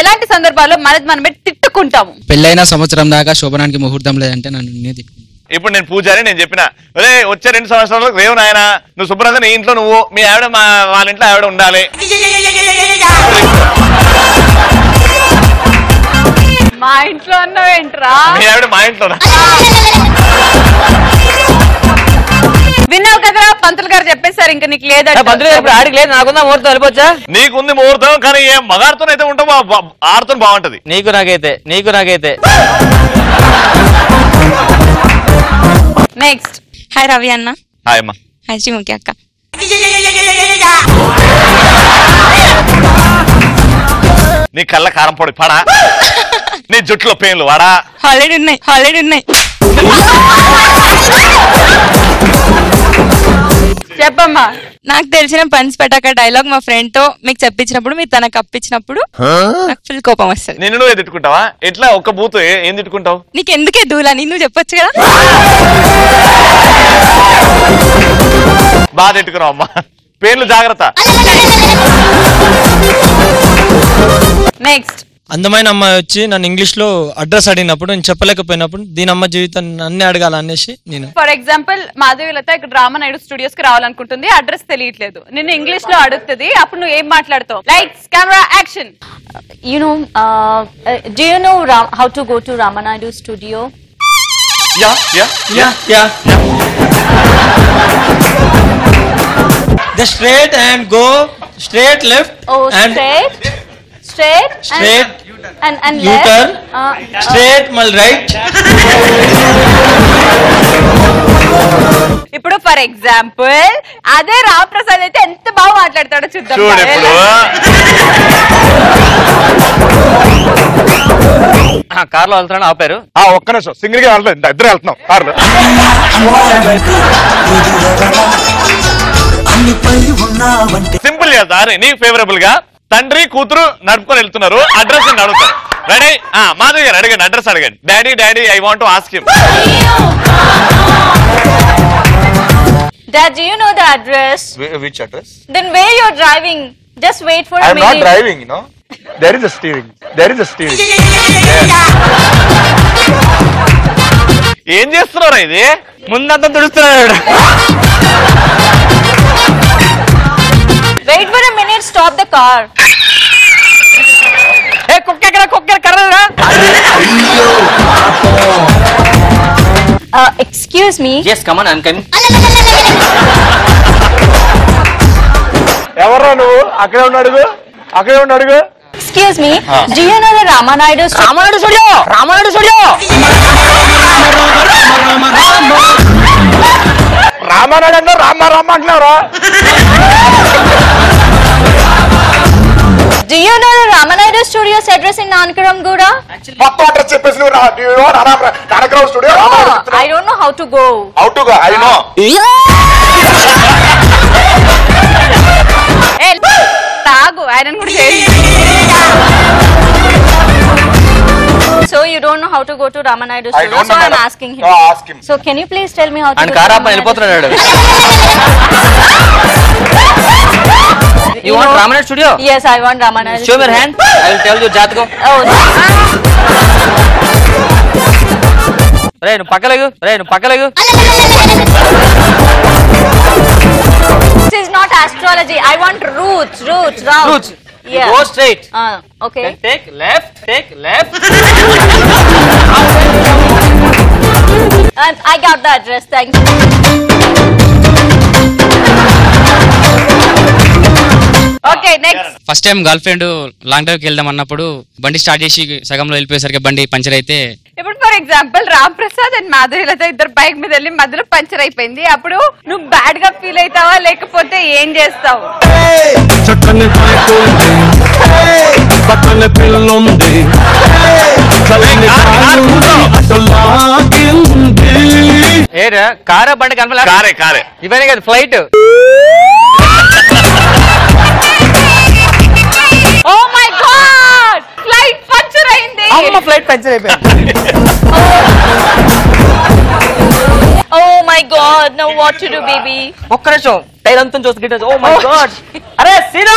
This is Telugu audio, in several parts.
ఎలాంటి సందర్భాల్లో మనది మనం తిట్టుకుంటాము? పెళ్ళైన సంవత్సరం దాకా శోభనానికి ముహూర్తం లేదంటే నన్ను ఇప్పుడు నేను పూజారి, నేను చెప్పిన వచ్చే 2 సంవత్సరాలు రేవు నాయన నువ్వు శుభ్రంగా నీ ఇంట్లో నువ్వు మీ ఆవిడ వాళ్ళ ఇంట్లో ఆవిడ ఉండాలి. మా ఇంట్లో అన్నావేంట్రా? మీ ఆవిడ మా ఇంట్లోనా? విన్నావు కదరా, పంతులు గారు చెప్పేశారు ఇంకా నీకు లేదంటే. పంతులు గారు ఇప్పుడు ఆడికి లేదు, నాకుందా ముహూర్తం వెళ్ళిపోవచ్చా? నీకుంది ముహూర్తం, కానీ ఏ మగారితో అయితే ఉంటావు ఆడుతో బాగుంటది. నీకు నాకైతే నెక్స్ట్. హాయ్ రవి అన్న. హాయ్ అమ్మా. హాయ్ శ్రీముఖి అక్క. నీ కళ్ళ కారం పొడి పడా, నీ జుట్టులో పెయిన్లు వాడా. ఆల్రెడీ ఉన్నాయి. చెప్పమ్మా. నాకు తెలిసిన పన్స్ పెట్టక డైలాగ్ మా ఫ్రెండ్ తో మీకు చెప్పించినప్పుడు మీరు తనకు అప్పించినప్పుడు నాకు ఫుల్ కోపం వస్తుంది. నిన్ను నువ్వే తిట్టుకుంటావా? ఎట్లా ఒక్క బూత్ ఏం తిట్టుకుంటావు? నీకు ఎందుకే దూలని నువ్వు చెప్పొచ్చు కదా. బాగా తిట్టుకున్నావు అమ్మా, పేర్లు జాగ్రత్త. నెక్స్ట్. అందమైన అమ్మాయి వచ్చి నన్ను ఇంగ్లీష్ లో అడ్రస్ అడిగినప్పుడు నేను చెప్పలేకపోయినప్పుడు దీని అమ్మ జీవితం అన్ని అడగాల అనేసి నేను. ఫర్ ఎగ్జాంపుల్ మాధవీలత ఇక్కడ రామానాయుడు స్టూడియోస్ కి రావాలనుకుంటుంది, అడ్రస్ తెలియట్లేదు, నిన్ను ఇంగ్లీష్ లో అడుగుతుంది, అప్పుడు నువ్వు ఏం మాట్లాడతావు? Lights camera action. Do you know how to go to Ramanaidu studio? Yeah. The straight and go straight left. Oh, and straight and U-turn. Straight mal right. ఇప్పుడు ఫర్ ఎగ్జాంపుల్ అదే రామ్ ప్రసాద్ అయితే ఎంత బాగా మాట్లాడతాడో చూద్దాం. కార్లో వెళ్తున్నాను ఆపారు. ఒక్క నిమిషం, సింగిల్ గా వెళ్తాం, ఇద్దరు వెళ్తున్నాం కార్లో. సింపుల్ గా సార్, నీకు ఫేవరబుల్ గా తండ్రి కూతురు నడుపుకొని వెళ్తున్నారు, అడ్రస్ అడుగుతారు. రెడీ? మాధవ్ గారు అడగండి, అడ్రస్ అడగండి. Daddy I want to ask him. Dad, do you know the address? Which address? Then where you're driving? Just wait for a minute. I'm not driving, you know. There is a steering. ఏం చేస్తున్నారా ఇది? ముందంతా తుడుస్తున్నాడు. Wait for a minute, stop the car. ఏ కుక్క కర్రరా. Excuse me. Yes, come on, I'm coming. ఎవరా నువ్వు? అక్కడే ఉన్నాడు. Excuse me. Do you know the Ramanaidu studio? Ramanaidu studio. Ramanaidu అంటే రామ అంటున్నారా? Do you know the Ramanaidu Studios address in Nanakaramguda? మొత్తం అడ్రస్ చెప్పేసి నువ్వు నానకరావు studio. I don't know how to go. I know. తాగు ఆయన కూడా చేయి. So you don't know how to go to Ramanaidu I Studio? don't So know, I'm madam. asking him. No, ask him. So can you please tell me how to And go to car up Ramanaidu వెళ్ళిపోతున్నాడు. You want Ramanaidu studio? Yes, I want Ramanaidu. Show your hand. I will tell you జాతకం. Oh. రే నువ్వు పక్కలేగు. This is not astrology. I want roots. Yeah. Go straight. Okay. Then take left. And I got the address. Thank you. Okay next. First time girl friend long drive కి వెళ్దాం అన్నప్పుడు బండి స్టార్ట్ చేసి సగంలో వెళ్ళిపోయేసరికి బండి పంచర్ అయితే, ఇప్పుడు for example Ram Prasad and మాధురిలతో ఇద్దరు బైక్ మీద వెళ్ళి మధ్యలో పంచర్ అయిపోయింది, అప్పుడు నువ్వు బ్యాడ్ గా ఫీల్ అవుతావా లేకపోతే ఏం చేస్తావు? ఏరా కారా బండి కనపడలే? కారే ఇవన్నీ కదా flight. Oh my god, flight puncture అయింది. ఫ్లైట్ పంచర్ అయిపోయింది. Oh my God! Now what to do, baby? ఒక్క నిమిషం టైర్ అంతా చూసి గిట్ట. Oh my god. అరే సీను.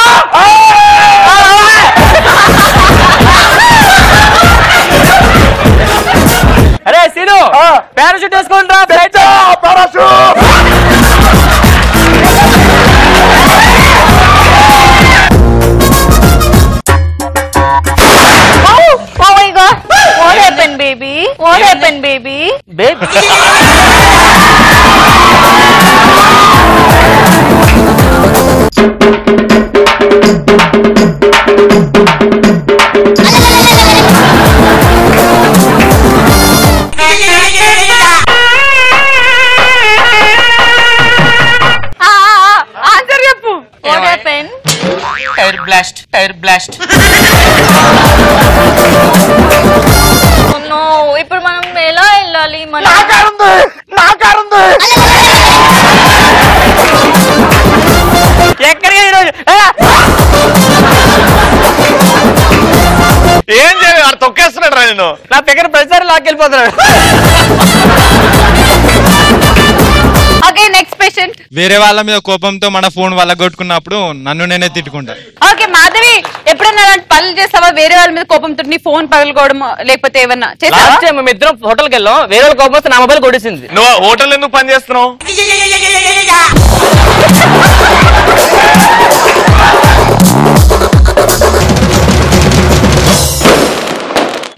సీను పారాషూట్ వేసుకుంటా flight Oh my god. What happened, baby? What happened, baby? Baby answer చెప్పు. What happened? Tyre blast Oh no. ఇప్పుడు మనం ఎలా వెళ్ళాలి? మనం ఎక్కడికి ఈరోజు ఏం చేయాలి వాడు తొక్కేస్తున్నాడు రా నేను. నా దగ్గర ప్రతిసారి లాక్కెళ్ళిపోతున్నాడు. Okay next patient. వేరే వాళ్ళ మీద కోపంతో మన ఫోన్ వాళ్ళ కొట్టుకున్నప్పుడు నన్ను నేనే తిట్టుకుంటా. ఓకే మాధవి, ఎప్పుడన్నా అలాంటి పనులు చేస్తావా? వేరే వాళ్ళ మీద కోపంతో నీ ఫోన్ పగలగొడడం లేకపోతే ఏమన్నా చేస్తావా? లాస్ట్ టైం మేము ఇద్దరం హోటల్కి వెళ్ళాం, వేరే వాళ్ళ కోపం వస్తే నా మొబైల్ కొట్టేసింది. నువ్వు హోటల్ ఎందుకు పని చేస్తున్నావు?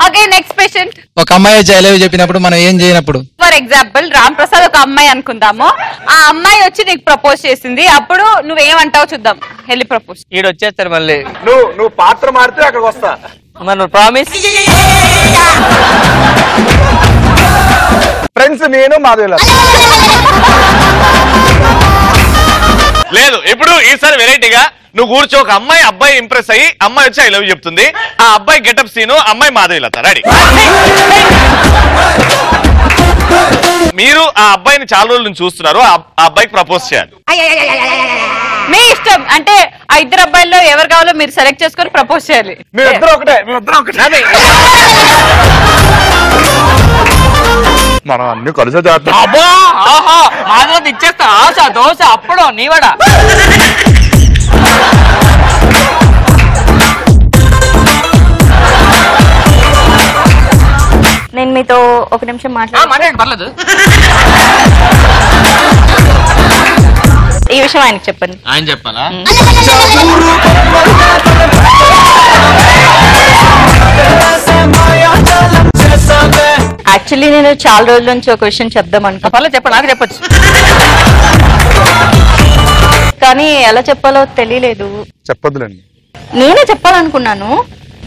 Okay next patient. ఒక అమ్మాయి జయలేవి చెప్పినప్పుడు మనం ఏం చేయనప్పుడు ఫర్ ఎగ్జాంపుల్ రామ్ ప్రసాద్ ఒక అమ్మాయి అనుకుందాము. ఆ అమ్మాయి వచ్చి నీకు ప్రపోజ్ చేసింది, అప్పుడు నువ్వేమంటావు చూద్దాం. వెళ్ళి ప్రపోజ్. ఈడు వచ్చేస్తారు మళ్ళీ. నువ్వు పాత్ర మారితే అక్కడికి వస్తా. మన ప్రామిస్ ఫ్రెండ్స్ నేను మాధవి లేదు. ఇప్పుడు ఈసారి వెరైటీగా నువ్వు కూర్చో, ఒక అమ్మాయి అబ్బాయి ఇంప్రెస్ అయ్యి అమ్మాయి వచ్చి ఐ లవ్ చెప్తుంది. ఆ అబ్బాయి గెటప్ సీను, అమ్మాయి మాధవిలత. రెడీ? మీరు ఆ అబ్బాయిని చాలా రోజుల నుంచి చూస్తున్నారు, ఆ అబ్బాయికి ప్రపోజ్ చేయాలి. మీ ఇష్టం, అంటే ఆ ఇద్దరు అబ్బాయిల్లో ఎవరు కావాలో మీరు సెలెక్ట్ చేసుకొని ప్రపోజ్ చేయాలి. మేమిద్దరం ఒకటే మనం అన్ని కలిసే చేస్తాం. అబ్బా ఆహా మాధవ్ ఇచ్చేస్తా. ఆశ దోశ అప్పుడు నీవడా. నేను మీతో ఒక నిమిషం మాట్లాడండి పర్లేదు. ఈ విషయం ఆయనకి చెప్పండి. ఆయన చెప్పాలా? యాక్చువల్లీ నేను చాలా రోజుల నుంచి ఒక విషయం చెప్దాం అనుకో. పర్లేదు చెప్పండి, నాకు చెప్పొచ్చు. కానీ ఎలా చెప్పాలో తెలియలేదు. చెప్పొద్దులేండి. నేనే చెప్పాలనుకున్నాను.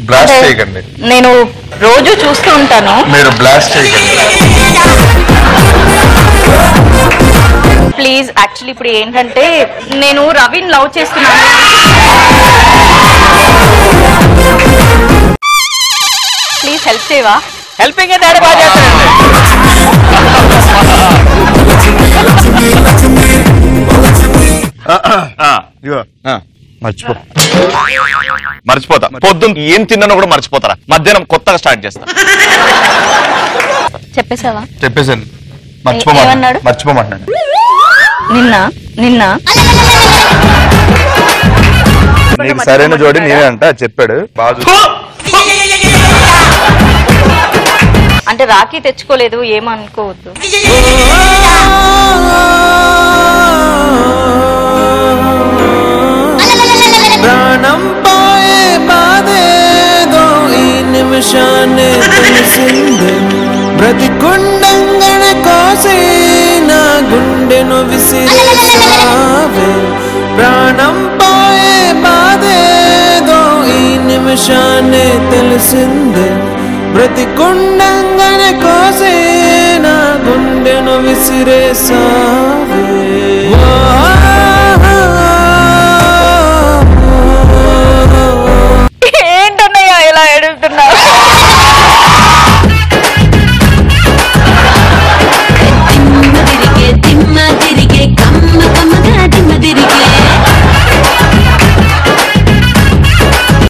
బ్లాస్ట్ చేయకండి. నేను రోజు చూస్తూ ఉంటాను. మీరు బ్లాస్ట్ చేయకండి ప్లీజ్. యాక్చువల్లీ ఇప్పుడు ఏంటంటే నేను రవిని లవ్ చేస్తున్నాను. ప్లీజ్ హెల్ప్ చేయవా? హెల్పింగ్ అయితే బాగా చేస్తానండి. మర్చిపోతా. పొద్దున్న ఏం తిన్నానో కూడా మర్చిపోతారా? మధ్యాహ్నం కొత్తగా స్టార్ట్ చేస్తా. చెప్పేసావా? చెప్పేసాను. ఏమన్నాడు? మర్చిపోమంటున్నాను. నిన్న నిన్న నీకు సరైన జోడి నేనే అంట చెప్పాడు. బాగా అంటే రాఖీ తెచ్చుకోలేదు, ఏమనుకోవద్దు. ప్రాణం పోయే బాధేదో ఈ నిమిషాన్ని తెలిసిందే. బ్రతికుండంగన కోసి నా గుండెను విసిరేసావే. ప్రాణం పోయే బాధేదో ఈ నిమిషాన్ని తెలిసిందే. బ్రతికుండంగన కోసి నా గుండెను విసిరేసావే. ఏంటన్నయ్యా ఇలా ఏడుస్తున్నారు?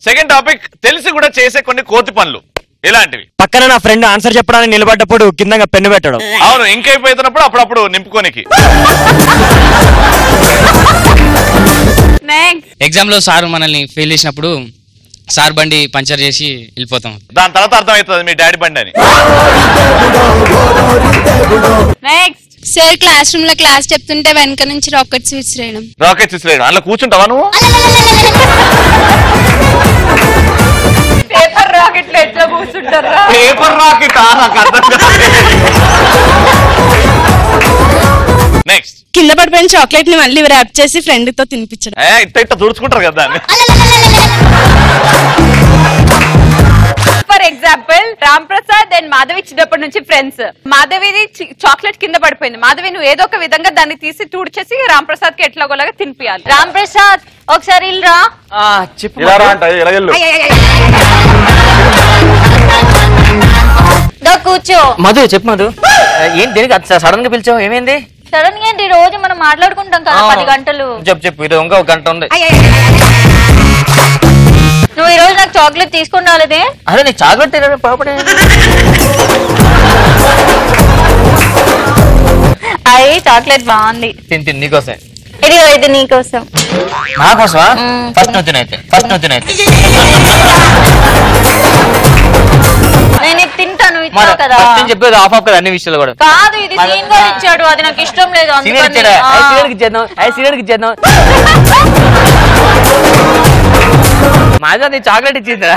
సెకండ్ టాపిక్, తెలిసి కూడా చేసే కొన్ని కోతి పనులు. ఇలాంటివి పక్కన నా ఫ్రెండ్ ఆన్సర్ చెప్పడానికి నిలబడ్డప్పుడు కింద పెన్ను పెట్టడం. అవును, ఇంకైపోతున్నప్పుడు అప్పుడప్పుడు నింపుకోనికి. ఎగ్జామ్ లో సార్ మనల్ని ఫెయిల్ చేసినప్పుడు సార్ బండి పంచర్ చేసి వెళ్ళిపోతాం. దాని తర్వాత అర్థమవుతుంది మీ డాడీ బండి అని. నెక్స్ట్ సార్ క్లాస్ రూమ్ లో క్లాస్ చెప్తుంటే వెనక నుంచి రాకెట్స్ విసిరేయడం. రాకెట్స్ విసిరేయడం. అందులో కూర్చుంటావా నువ్వు? పేపర్ రాకెట్ లో ఎట్లా కూర్చుంటారా? Paper rocket. నెక్స్ట్ కింద పడిపోయిన చాక్లెట్ ని మళ్ళీ ర్యాప్ చేసి ఫ్రెండ్ తో తినిపించడం. ఇట్ట తుడుచుకుంటారు కదా దాన్ని. For example Ram Prasad and Madhavi చిన్నప్పటి నుంచి ఫ్రెండ్స్. మాధవిది చాక్లెట్ కింద పడిపోయింది. మాధవి నువ్వు ఏదో ఒక విధంగా దాన్ని తీసి తుడిచేసి రామ్ ప్రసాద్ కి ఎట్లాగోలాగా తినిపియాలి. రామ్ ప్రసాద్ ఒకసారి ఇల్రా. చెప్పు ఇలా రా అంట, ఇలా వెళ్ళు. కూర్చో. మధు చెప్పు మధు, ఏంటి దేనికి సడన్ గా పిలిచావు? ఏమైంది? సడన్ గా ఏంటి? రోజు మనం మాట్లాడుకుంటాం కదా 10 గంటలు. చెప్పు ఇది ఇంకా 1 గంట ఉంది. నువ్వు ఈ రోజు నాకు చాక్లెట్ తీసుకుని రాలేదే? అరే నీకు చాక్లెట్ పాపడే. అయ్యి చాక్లెట్ బాగుంది. తిని నీకోసం. ఇదిగో ఇది నీకోసం. నా కోసమా? ఫస్ట్ నువ్వు తినైతే. నేను ఇది తింటాను, ఇచ్చావు కదా. చెప్పేది ఆఫ్ కదా అన్ని విషయాలు కూడా. కాదు ఇది సీన్ గా ఇచ్చాడు, అది నాకు ఇష్టం లేదు. మాది నీ చాక్లెట్ ఇచ్చిందా?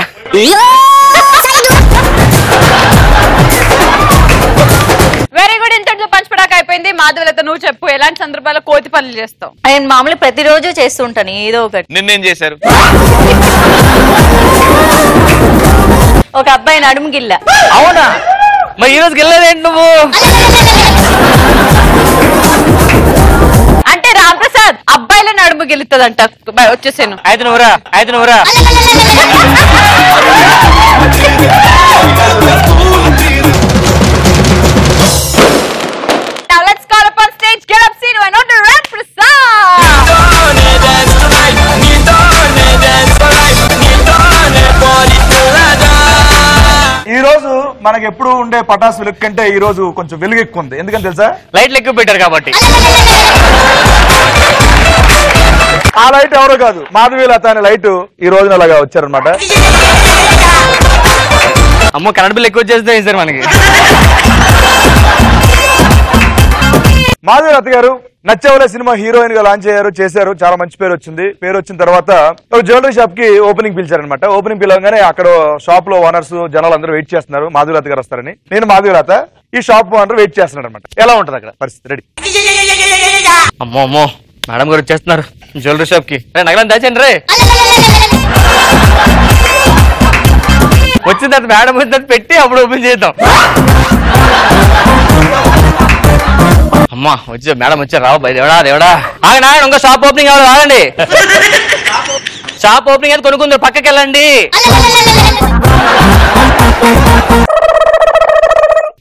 Very good. ఇంతటితో పంచపడాక అయిపోయింది. మాధవలత నువ్వు చెప్పు, ఎలాంటి సందర్భాల్లో కోతి పనులు చేస్తావు? నేను మామూలు ప్రతిరోజు చేస్తుంటాను ఏదో ఒకటి. నిన్నేం చేశారు? ఒక అబ్బాయి నడుము గిల్ల. అవునా? మరి ఈ రోజు గిల్లదేంటి నువ్వు? అంటే రామ్ ప్రసాద్ అబ్బాయిల నడుము గెలుతుందంట. వచ్చేసాను. అయితే నువ్వురా. Now let's call upon stage. Get up, Sinu, and on to Ram Prasad. ఈ రోజు మనకి ఎప్పుడు ఉండే పటాసు వెలుగు కంటే ఈ రోజు కొంచెం వెలుగు ఎక్కువ ఉంది. ఎందుకని తెలుసా? లైట్లు ఎక్కువ పెట్టారు కాబట్టి. ఆ లైట్ ఎవరో కాదు, మాధవి లత అనే లైట్ ఈ రోజున అలాగా వచ్చారనమాట. అమ్మో కరెంట్ బిల్ ఎక్కువ వచ్చేస్తే సార్ మనకి. మాధవి లత గారు నచ్చవలే సినిమా హీరోయిన్ గా లాంచ్ అయ్యారు, చేశారు. చాలా మంచి పేరు వచ్చింది. పేరు వచ్చిన తర్వాత ఒక జ్యువెలరీ షాప్ కి ఓపెనింగ్ పిలిచారనమాట. ఓపెనింగ్ పిలవగానే అక్కడ షాప్ లో ఓనర్స్ జనాలు అందరూ వెయిట్ చేస్తున్నారు మాధవి లత గారు వస్తారని. నేను మాధవి లత ఈ షాప్ ఓనర్ వెయిట్ చేస్తున్నాడు అనమాట. ఎలా ఉంటది అక్కడ పరిస్థితి? రెడీ. అమ్మో మేడం గారు వచ్చేస్తున్నారు జ్యువెలరీ షాప్ కి. నగలం దాచండి రే. వచ్చిన తర్వాత మేడం వచ్చిన తర్వాత పెట్టి అప్పుడు ఓపెన్ చేద్దాం. అమ్మా వచ్చే మేడం వచ్చారు. రావు బై దేవుడా దేవుడా. ఆగండి ఇంకో షాప్ ఓపెనింగ్ కావాలి. ఆగండి. షాప్ ఓపెనింగ్ అయితే కొనుక్కుందరు, పక్కకి వెళ్ళండి.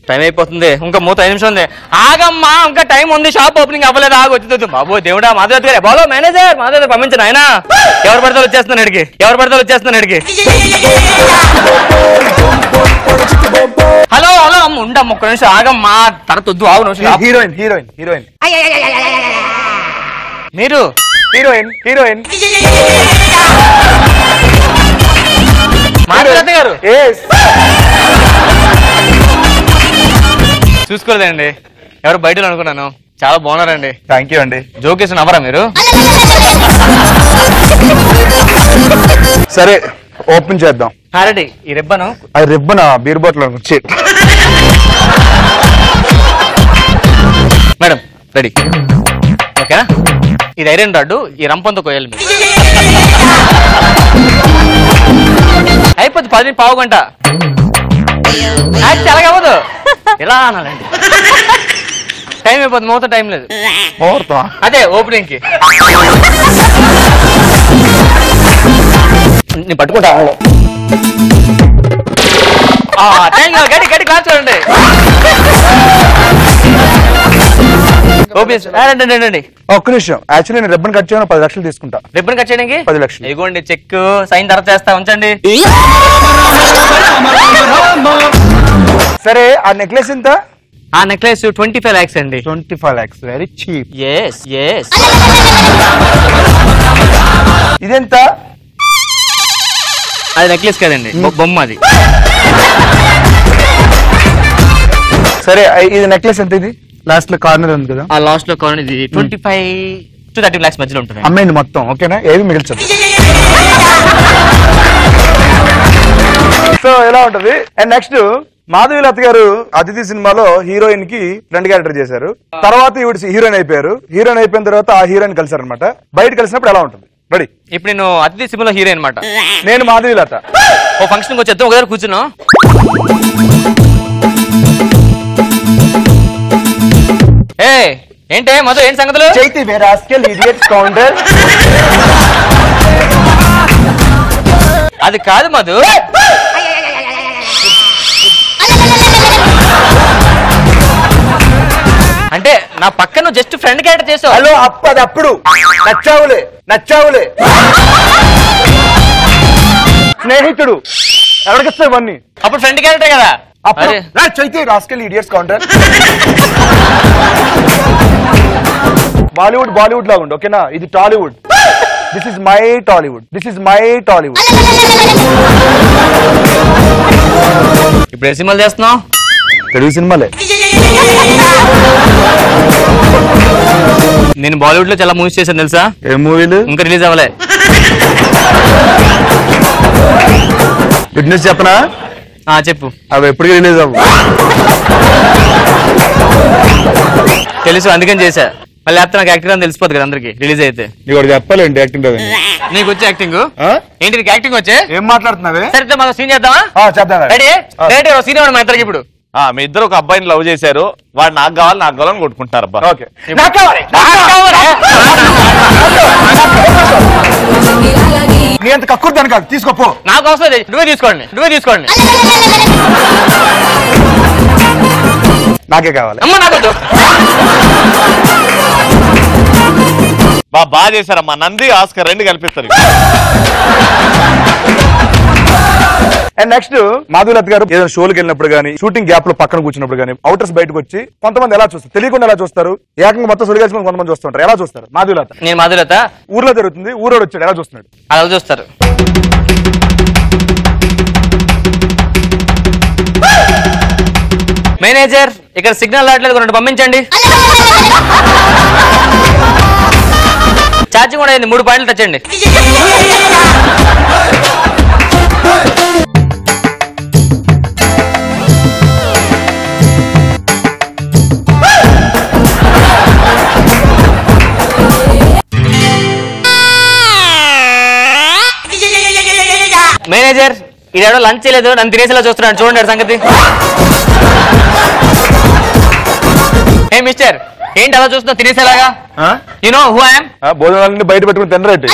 టైం అయిపోతుంది, ఇంకా 5 నిమిషం ఉంది. ఆగమ్మా ఇంకా టైం ఉంది, షాప్ ఓపెనింగ్ అవ్వలేదు. ఆగి వచ్చింది. బాబు దేవుడా మాధవ్ గారే. బాలో మేనేజర్ మాధవ్ పంపించండి. ఆయన ఎవరు పడతారు వచ్చేస్తున్నాను అడిగి. హలో అమ్మ ఉండమ్మ ఒక్క నిమిషం ఆగమ్మా. తర్వాత వద్దు ఆగు నిమిషం. హీరోయిన్ మీరు హీరోయిన్ మాధవ్ గారు చూసుకోలేదండి, ఎవరు బయట అనుకున్నాను. చాలా బాగున్నారండి. థ్యాంక్ యూ అండి. జోకేసి నవ్వరా మీరు? సరే ఓపెన్ చేద్దాం. రెడీ. ఈ రిబ్బను అది రిబ్బన్ బీర్ బాటిల్ వచ్చి మేడం రెడీ. ఓకేనా? ఇది ఐరన్ రాడ్డు, ఈ రంపంతో కోయాలి మీరు. అయిపోద్ది 10 పావు గంట. చాలా అవ్వదు, ఎలా అనాలండి. టైం అయిపోతుంది, మొత్తం టైం లేదు. అదే ఓపెనింగ్ కి నేను పట్టుకుంటా. గట్టి క్లాస్ చూడండి. రండి. ఒక్క నిమిషం. యాక్చువల్లీ నేను రిబ్బన్ కట్ చేయను 10 లక్షలు తీసుకుంటా. రిబ్బన్ కట్ చేయడానికి 10 లక్షలు ఇదిగోండి చెక్. సైన్ తర్వాత చేస్తా, ఉంచండి. సరే ఆ నెక్లెస్ ఎంత? ఆ నెక్లెస్ 25 lakhs అండి. 25 lakhs వెరీ చీప్. yes. ఇదెంత? అది నెక్లెస్ కదండి, బొమ్మ అది. సరే ఇది నెక్లెస్ ఎంత? ఇది లాస్ట్ లో కార్నర్ ఉంది కదా, ఆ లాస్ట్ లో కార్నర్ ఇది 25 to 30 lakhs మధ్యలో ఉంటుంది. అమ్మాయింది మొత్తం, ఓకేనా? ఏవి మిగిల్చదు. సో ఎలా ఉంటది? అండ్ నెక్స్ట్ మాధవీలత గారు అతిథి సినిమాలో హీరోయిన్ కి ఫ్రెండ్ క్యారెక్టర్ చేశారు. తర్వాత ఈవిడ హీరోయిన్ అయిపోయారు. హీరోయిన్ అయిపోయిన తర్వాత ఆ హీరోయిన్ కలిసారు అనమాట. బయట కలిసినప్పుడు ఎలా ఉంటుంది? రెడీ? ఇప్పుడు నేను అతిథి సినిమాలో హీరోయిన్ అనమాట. నేను మాధవీలత. ఓ ఫంక్షన్ వచ్చేద్దాం, ఒక దగ్గర కూర్చున్నాం. ఏంటే మధు, ఏంటి సంగతులు? Chaithi rascal idiot counter. అది కాదు మధు, అంటే నా పక్కన జస్ట్ ఫ్రెండ్ క్యారెక్టర్ చేసావు. హలో అప్పుడు నచ్చావులే స్నేహితుడు ఎవరికిస్తావు ఇవన్నీ? అప్పుడు ఫ్రెండ్ క్యారెక్టర్ కదా. Chaithi rascal idiots counter. Bollywood లాగా ఉండు, ఓకేనా? ఇది Tollywood. This is my Tollywood. ఇప్పుడు ఏ సినిమాలు చేస్తున్నావు? తెలుగు సినిమాలే. నేను బాలీవుడ్ లో చాలా మూవీస్ చేశాను తెలుసా? ఏ మూవీలు? ఇంకా రిలీజ్ అవ్వలే. గుడ్ న్యూస్ చెప్పనా? చెప్పు. అవి ఎప్పటికీ రిలీజ్ అవ్వు. తెలుసు, అందుకని చేశా. మళ్ళీ లేకపోతే నాకు యాక్టింగ్ అని తెలిసిపోతుంది కదా అందరికి రిలీజ్ అయితే. నీకు చెప్పాలండి యాక్టింగ్. నీకు వచ్చే యాక్టింగ్ ఏంటి? నీకు యాక్టింగ్ వచ్చే? ఏం మాట్లాడుతున్నావే? సరే మనం సీన్ చేద్దామా? చేద్దాం. రెడీ? సీన్ ఇవ్వండి మా ఇద్దరికి. ఇప్పుడు మీ ఇద్దరు ఒక అబ్బాయిని లవ్ చేశారు, వాడు నాకు కావాలని కొట్టుకుంటారు. అబ్బా ఓకే, నీ అంత కక్కుర్తి అని కాదు, తీసుకోపో. నాకు అవసరం, నువ్వే తీసుకోండి. నాకే కావాలి. అమ్మ నాకు బాగా చేశారమ్మా. నంది ఆస్కర్ రెండు కల్పిస్తారు. అండ్ నెక్స్ట్ మాధవీలత గారు ఏదైనా షోలకు వెళ్ళినప్పుడు కానీ, షూటింగ్ గ్యాప్ లో పక్కన కూర్చున్నప్పుడు కానీ, అవుటర్స్ బయటకు వచ్చి కొంతమంది ఎలా చూస్తారు, తెలియకుండా ఎలా చూస్తారు, ఏకంగా మొత్తం సుడిగేసుకుని కొంతమంది చూస్తుంటారు. ఎలా చూస్తారు మాధవీలత? నేను మాధవీలత ఊర్లో జరుగుతుంది, ఊరోడు వచ్చాడు, ఎలా చూస్తున్నాడు? అలా చూస్తారు. మేనేజర్ ఇక్కడ సిగ్నల్ రావట్లేదు, రెండు పంపించండి. ఛార్జింగ్ కూడా అయింది, 3 పాయింట్లు తెచ్చండి. మేనేజర్ ఇదేడో లంచ్ చేయలేదు, నన్ను తినేసేలా చూస్తున్నాడు, చూడండి సంగతి. ఏ మిస్టర్, ఏంటి అలా చూస్తున్నా తినేసేలాగా? You know who I am? భోజనాలన్నీ బయట పెట్టుకుని తినరేంటి?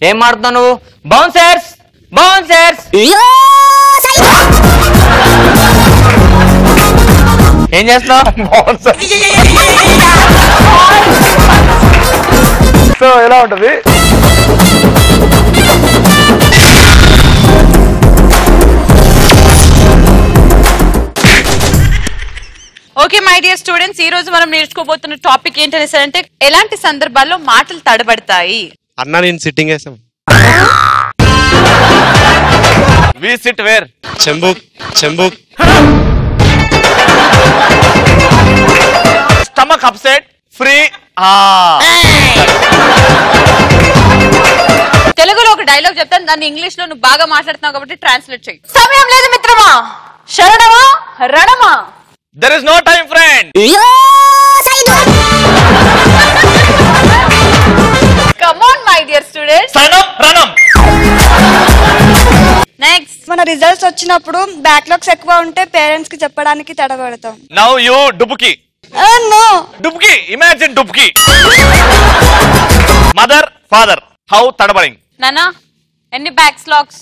ఏం మాడుతున్నావు నువ్వు? బౌన్సర్స్ ఏం చేస్తున్నావు? సో ఎలా ఉంటది? ఓకే మై డియర్ స్టూడెంట్స్, ఈ రోజు మనం నేర్చుకోబోతున్న టాపిక్ ఏంటనేసి అంటే ఎలాంటి సందర్భాల్లో మాటలు తడబడతాయి. అన్నా నేను సిట్టింగ్ వేసాం. We sit where? చెంబుక్. Stomach upset, free. తెలుగులో ఒక డైలాగ్ చెప్తాను, దాన్ని ఇంగ్లీష్ లో నువ్వు బాగా మాట్లాడుతున్నావు కాబట్టి ట్రాన్స్లేట్ చేయి. సమయం లేదు మిత్రమా, శరణమా రణమా. There is no time, friend. Come on, my dear students. రణం. నెక్స్ట్, మన రిజల్ట్స్ వచ్చినప్పుడు బ్యాక్లాగ్స్ ఎక్కువ ఉంటే పేరెంట్స్ కి చెప్పడానికి తడబడతాం. Now you డుబ్కి. No. డుబ్కి. Imagine డుబ్కి. Mother, father. How తడబడింగ్? నానా, ఎన్ని backlogs?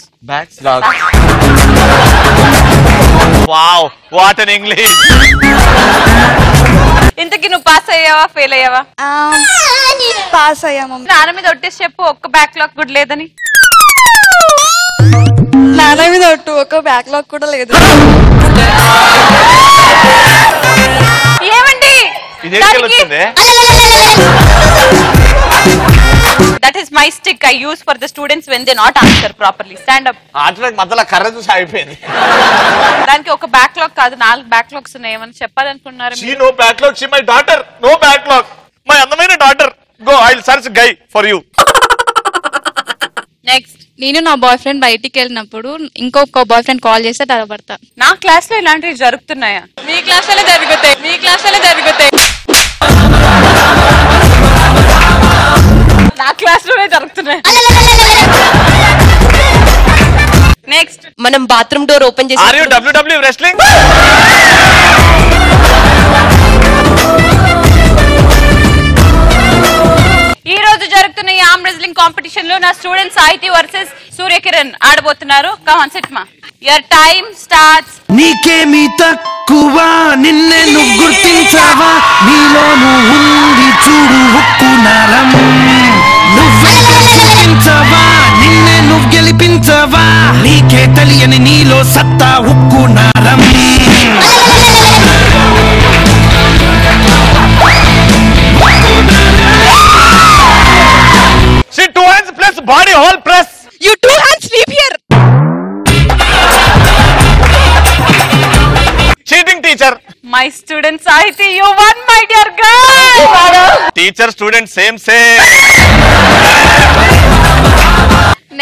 Wow, what an English. ఇంతకీ నువ్వు పాస్ అయ్యావా ఫెయిల్ అయ్యావా? పాస్ అయ్యాము. నాన్న మీద ఒట్టేసి చెప్పు, ఒక్క బ్యాక్లాగ్ కూడా లేదని. నాన్న మీద ఒట్టు, ఒక బ్యాక్లాగ్ కూడా లేదు. ఏమండి? That is my stick I use for the students when they not answer properly. Stand up. ఆటలకు మధ్యలో కర్ర చూసి అయిపోయింది. దానికి ఒక బ్యాక్లాగ్ కాదు 4 బ్యాక్లాగ్స్ ఉన్నాయి. ఏమని చెప్పాలనుకున్నారు? No backlog. She my daughter. No backlog. My అందమైన daughter. Go I will search guy for you. Next. నేను నా బాయ్ ఫ్రెండ్ బయటికి వెళ్ళినప్పుడు ఇంకొక బాయ్ ఫ్రెండ్ కాల్ చేస్తే తడబడతా. నా క్లాస్ లో ఇలాంటివి జరుగుతున్నాయా? మీ క్లాస్ లోనే జరుగుతాయి. మీ క్లాస్ లోనే జరుగుతాయి. నా క్లాస్ లోనే జరుగుతున్నాయి. నెక్స్ట్. మనం బాత్రూమ్ డోర్ ఓపెన్ చేసి ఆర్ యు WWE రెస్లింగ్? ఈ రోజు జరుగుతున్న ఈ ఆర్మ్ రెస్లింగ్ కాంపిటీషన్ లో నా స్టూడెంట్ సాహితి వర్సెస్ సూర్యకిరణ్ ఆడబోతున్నారు. కమ్ ఆన్ సిట్ మా. Your time starts. నీకేమి తక్కువ నిన్నే నువ్వు గుర్తించావా నీలోను ఉంది చూడు ఉక్కు నరం నువ్వే గెలిపించవా నిన్నే నువ్వు గెలిపించవా నీకే తెలియని నీలో సత్తా ఉక్కు నరం She 2 hands plus body whole press. You 2 hands sleep here. Cheating teacher. My student Sahiti, you won, my dear girl. Teacher student same.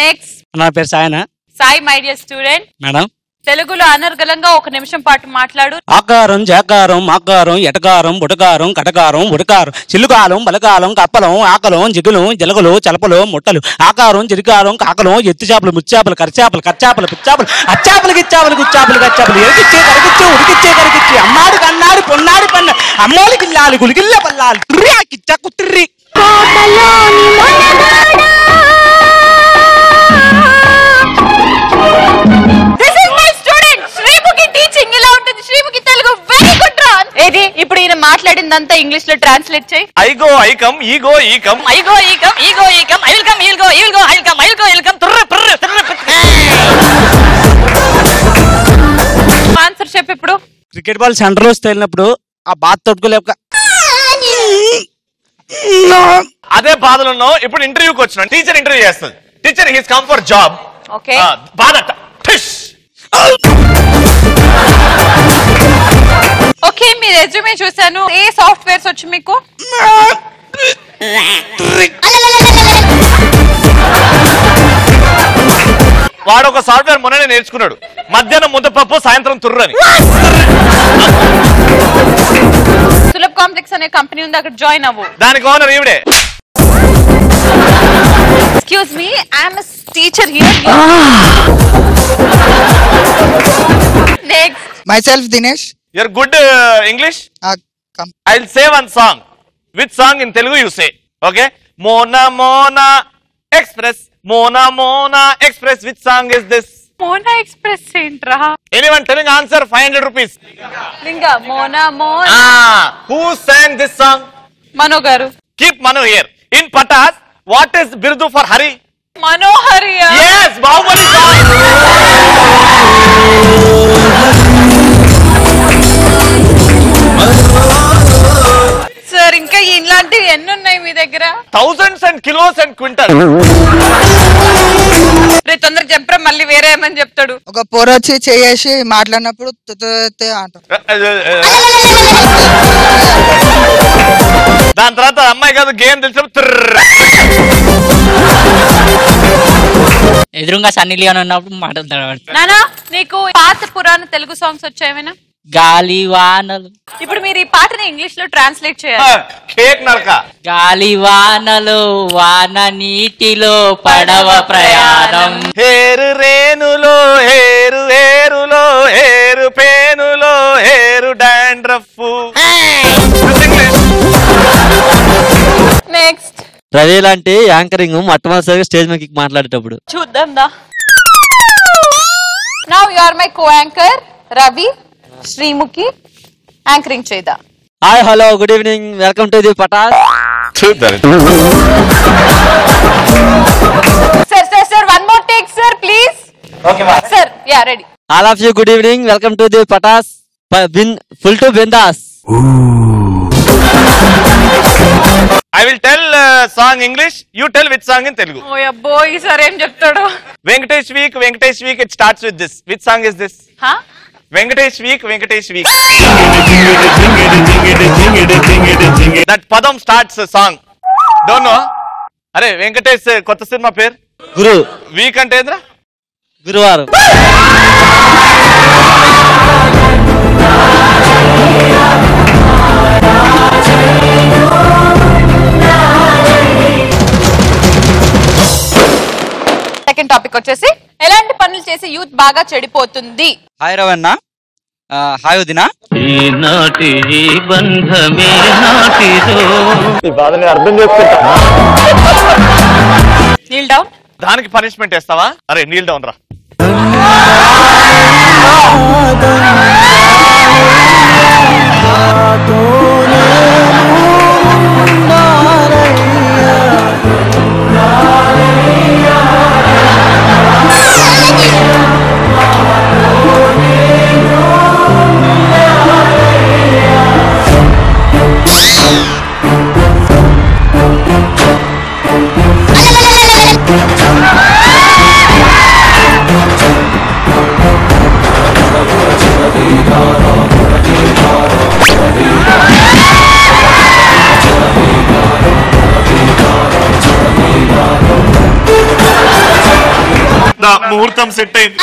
Next. నా పేరు సాయన. Sai, my dear student. Madam. తెలుగులో అనర్గళంగా 1 నిమిషం పాటు మాట్లాడు. ఆకారం జాకారం మాకారం ఎటకారం బుటకారం కటకారం ఉడకారం చిల్లుకాలం బలకాలం కప్పలం ఆకలం జిగులం జలగలు చలపలు ముట్టలు ఆకారం చిరికారం కాకలం ఎత్తు చేపలు ముచ్చాపలు కరిచాపలు కచ్చాపలు పిచ్చాపలు అచ్చాపలు గిచ్చాపలు గుచ్చాపలు కచ్చాపలు ఎరికిచ్చే కరికిచ్చే ఉడికిచ్చే కరికిచ్చి అమ్మాడి కన్నాడి పొన్నాడి పన్న అమ్మోలి గిల్లాలి గులిగిల్ల పల్లాలి కిచ్చ కుత్తిర్రి. ఏది ఇప్పుడు ఈయన మాట్లాడిందంతా ఇంగ్లీష్ లో ట్రాన్స్లేట్ చేయి. I go I come I go I come I go I come I go I come I will come I will go I will go I will come I will go I will come answer చెప్పు. ఇప్పుడు క్రికెట్ బాల్ సెంటర్ లో వెళ్ళినప్పుడు ఆ బాత్ తట్టుకోలేక అదే బాధలో ఉన్నావు. ఇప్పుడు ఇంటర్వ్యూకి వచ్చిన టీచర్ ఇంటర్వ్యూ చేస్తుంది. Teacher he's come for job. Okay. బాధట. ఓకే, మీ రెజ్యూమే చూసాను. ఏ సాఫ్ట్వేర్స్ వచ్చు మీకు? వాడు ఒక సాఫ్ట్వేర్ మొన్ననే నేర్చుకున్నాడు. మధ్యాహ్నం ముద్దపప్పు సాయంత్రం తుర్రని. సులభ్ కాంప్లెక్స్ అనే కంపెనీ ఉంది, అక్కడ జాయిన్ అవ్వు. దానికి ఓనర్ ఈవిడే. Excuse me, I am a teacher here. Next. Myself Dinesh. You're good English? I'll say one song. Which song in Telugu you say? Okay? Mona Mona Express. Mona Mona Express. Which song is this? Mona Express ఏంట్రా? Anyone telling answer? 500 rupees. Linga Mona Mona. Who sang this song? Mano garu. Keep Mano here. In Patas, what is Birdu for Hari? Manohariya. Yes, Bahubali song. Sir ఇంకా ఇలాంటివి ఎన్ని ఉన్నాయి మీ దగ్గర? Thousands and kilos and quintals. రే తొందరగా చెప్పరా, మళ్ళీ వేరే ఏమని చెప్తాడు. ఒక పొర వచ్చి చేసి మాట్లాడినప్పుడు దాని తర్వాత అమ్మాయి కాదు గేమ్ తెలిసినప్పుడు ఎదురుగా సన్నీ లియోన్ ఉన్నప్పుడు మాట్లాడతాడు. నానా నీకు పాత పురాణ తెలుగు సాంగ్స్ వచ్చాయేమైనా? గాలి వానలు. ఇప్పుడు మీరు ఈ పాటని ఇంగ్లీష్ లో ట్రాన్స్లేట్ చేయాలి. కేక్ నరక. గాలి వానలు వాన నీటిలో పడవ ప్రయాణం. హేరు రేనులో హేరు హేరులో హేరు పేనులో హేరు డాండ్రఫ్. నెక్స్ట్. రవి లాంటి యాంకరింగ్ మొట్టమొదటిసారిగా స్టేజ్ మీద మాట్లాడేటప్పుడు చూద్దాం దా. Now you are my co anchor Ravi. Sreemukhi anchoring చేద్దాం. Hi hello good evening welcome to the Pataas. Sir one more take sir please. Okay మా sir yeah ready. All of you good evening welcome to the Pataas. Full to బిందాస్. I will tell song English, you tell which song in Telugu. ఓ అబ్బో ఈసారి ఏం చెప్తాడు? Venkatesh week, it starts with this. Which song is this? Huh? Venkatesh week. That padam starts a song. Don't know? Are Venkatesh kotta cinema per? Guru. Week ante endra? Guruvaram. Second topic వచ్చేసి ఎలాంటి పనులు చేసి యూత్ బాగా చెడిపోతుంది? హాయ్ రవణ, హాయ్ వదిన. ఈనాటి ఈ బంధమే నాటిదో. ఈ బాధని అర్థం చేసుకుంటా. నీల్ డౌన్. దానికి పనిష్మెంట్ వేస్తావా? అరే నీల్ డౌన్ రా. ముహూర్తం సెట్ అయింది.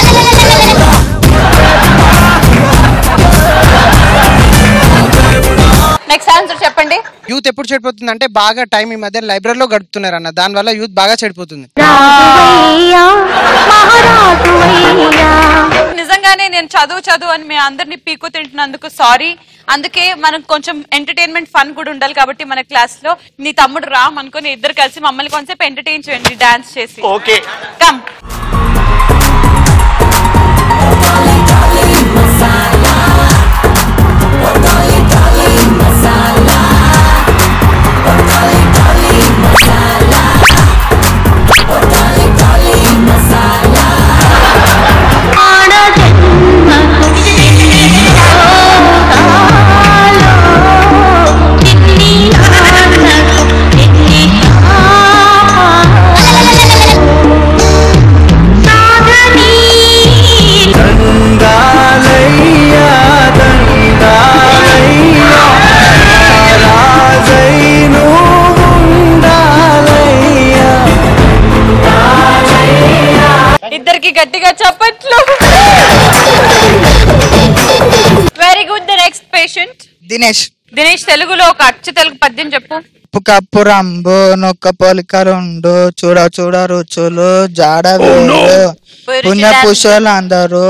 నెక్స్ట్ ఆన్సర్ చెప్పండి. యూత్ ఎప్పుడు చెడిపోతుంది అంటే బాగా టైం ఈ మధ్య లైబ్రరీలో గడుపుతున్నారు అన్న, దాని వల్ల యూత్ బాగా చెడిపోతుంది. నిజంగానే నేను చదువు అని మీ అందరినీ పీకు తింటున్నందుకు సారీ. అందుకే మనకు కొంచెం ఎంటర్టైన్మెంట్ ఫన్ కూడా ఉండాలి కాబట్టి మన క్లాస్ లో నీ తమ్ముడు రామ్ అనుకుని ఇద్దరు కలిసి మమ్మల్ని కొంచెం ఎంటర్టైన్ చేయండి డాన్స్ చేసి. Okay come. ఇద్దరికి గట్టిగా చప్పట్లు. Very good. The next patient Dinesh. Dinesh, తెలుగులో ఒక అచ్చు తెలుగు పద్యం చెప్పు. కప్పు రంబు నొక్క పోలిక రెండు చూడ చూడ రుచులు జాడ పుణ్య పుష్యులు అందరూ